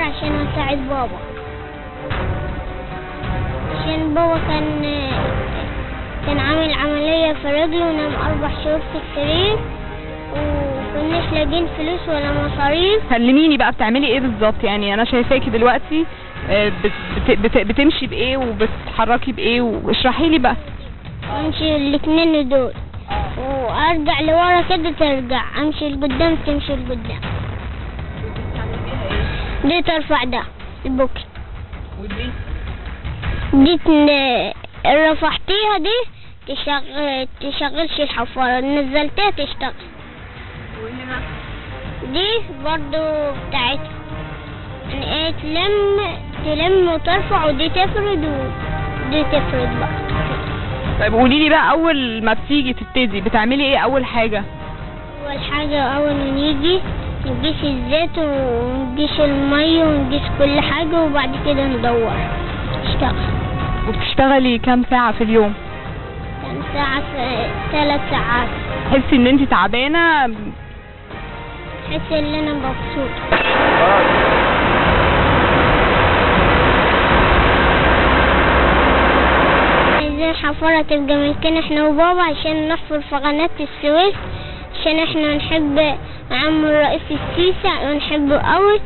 عشان اساعد بابا، عشان بابا كان عامل عملية في رجله ونام 4 شهور في السرير وكناش لاقين فلوس ولا مصاريف. كلميني بقى بتعملي ايه بالظبط؟ يعني انا شايفاكي دلوقتي بتمشي بايه وبتتحركي بايه، واشرحي لي بقى. امشي الاتنين دول وارجع لورا كده ترجع، امشي لقدام تمشي لقدام. دي ترفع ده البوكي، دي رفعتيها دي تشغلش الحفارة، نزلتها تشتغل. دي برضو بتاعتها يعني ايه، تلم وترفع، ودي تفرد ودي تفرد بقى. طيب قولي لي بقى، اول ما بتيجي تبتدي بتعملي ايه اول حاجة؟ اول حاجة اول ما نيجي نقيس الزيت ونقيس المية ونقيس كل حاجة، وبعد كده ندور نشتغل. وبتشتغلي كام ساعة في اليوم؟ كام ساعة؟ في 3 ساعات. تحسي ان انت تعبانة؟ تحس ان انا مبسوطة. عايزين الحفارة تبقى ملكنا احنا وبابا عشان نحفر في قناة السويس، عشان احنا نحب عم الرئيس السيسي ونحبه قوي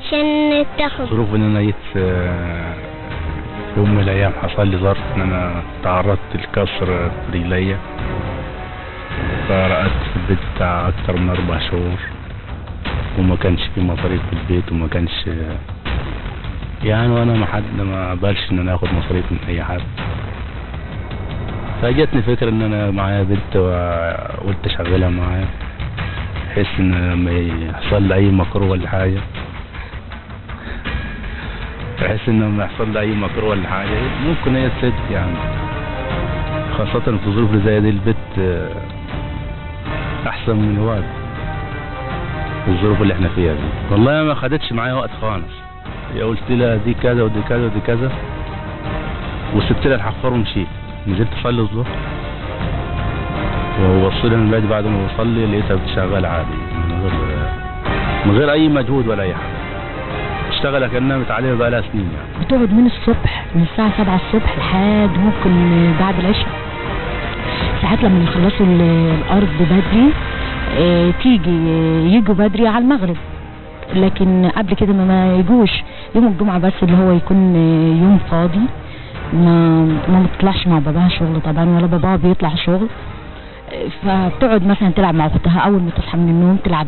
عشان نتاخد. ظروف ان انا جيت في يوم من الايام حصل لي ظرف ان انا تعرضت لكسر في رجليا، فرقدت في البيت بتاع اكتر من 4 شهور، وما كانش في مصاريف في البيت، وما كانش يعني، وانا ما اقبلش ان انا اخد مصاريف من اي حد. فجتني فكرة ان انا معايا بنت وقلت اشغلها معايا، بحيث ان لما يحصل لي اي مكروه ولا حاجة، بحيث ان لما يحصل لي اي مكروه ولا حاجة ممكن هي تسد يعني، خاصة في ظروف زي دي. البيت احسن من الوقت في الظروف اللي احنا فيها دي. والله ما خدتش معايا وقت خالص، هي قلت لها دي كذا ودي كذا ودي كذا، وسبت لها الحفار ومشيت. نزلت اصلي الظهر ووصلت من بعد ما بصلي لقيتها بتشتغل عادي من غير اي مجهود ولا اي حاجه، بتشتغل كانها متعلمه بقى لها سنين يعني. بتقعد من الصبح، من الساعه 7 الصبح لحد ممكن بعد العشاء. ساعات لما يخلصوا الارض بدري يجوا بدري على المغرب، لكن قبل كده ما يجوش. يوم الجمعه بس اللي هو يكون يوم فاضي، ما بتطلعش مع باباها شغل طبعا، ولا باباها بيطلع شغل. فبتقعد مثلا تلعب مع اختها، اول ما تصحى من النوم تلعب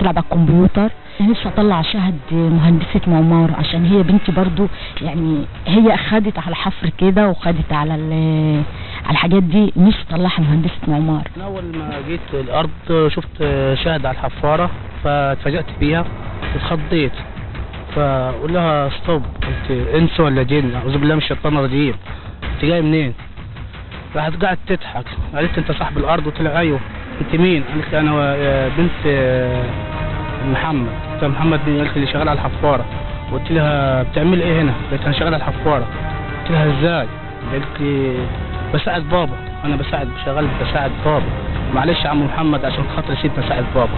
على الكمبيوتر. نفسي اطلع شهد مهندسة معمار، عشان هي بنتي برضو يعني هي اخدت على الحفر كده وخدت على الحاجات دي، نفسي اطلعها مهندسة معمار. اول ما جيت الارض شفت شهد على الحفارة فاتفاجأت بيها اتخضيت، فقول لها ستوب، قلت انس ولا جن؟ اعوذ بالله من الشيطان الرجيم، انت جاي منين؟ راحت قاعد تضحك، قالت انت صاحب الارض؟ قلت لها ايوه. انت مين؟ قالت لي انا بنت محمد. قلت لها محمد مين؟ قالت لي شغال على الحفاره. قلت لها بتعمل ايه هنا؟ قالت انا شغال على الحفاره. قلت لها ازاي؟ قالت لي بساعد بابا، انا شغال بساعد بابا. معلش يا عم محمد عشان خاطر سيبني اساعد بابا.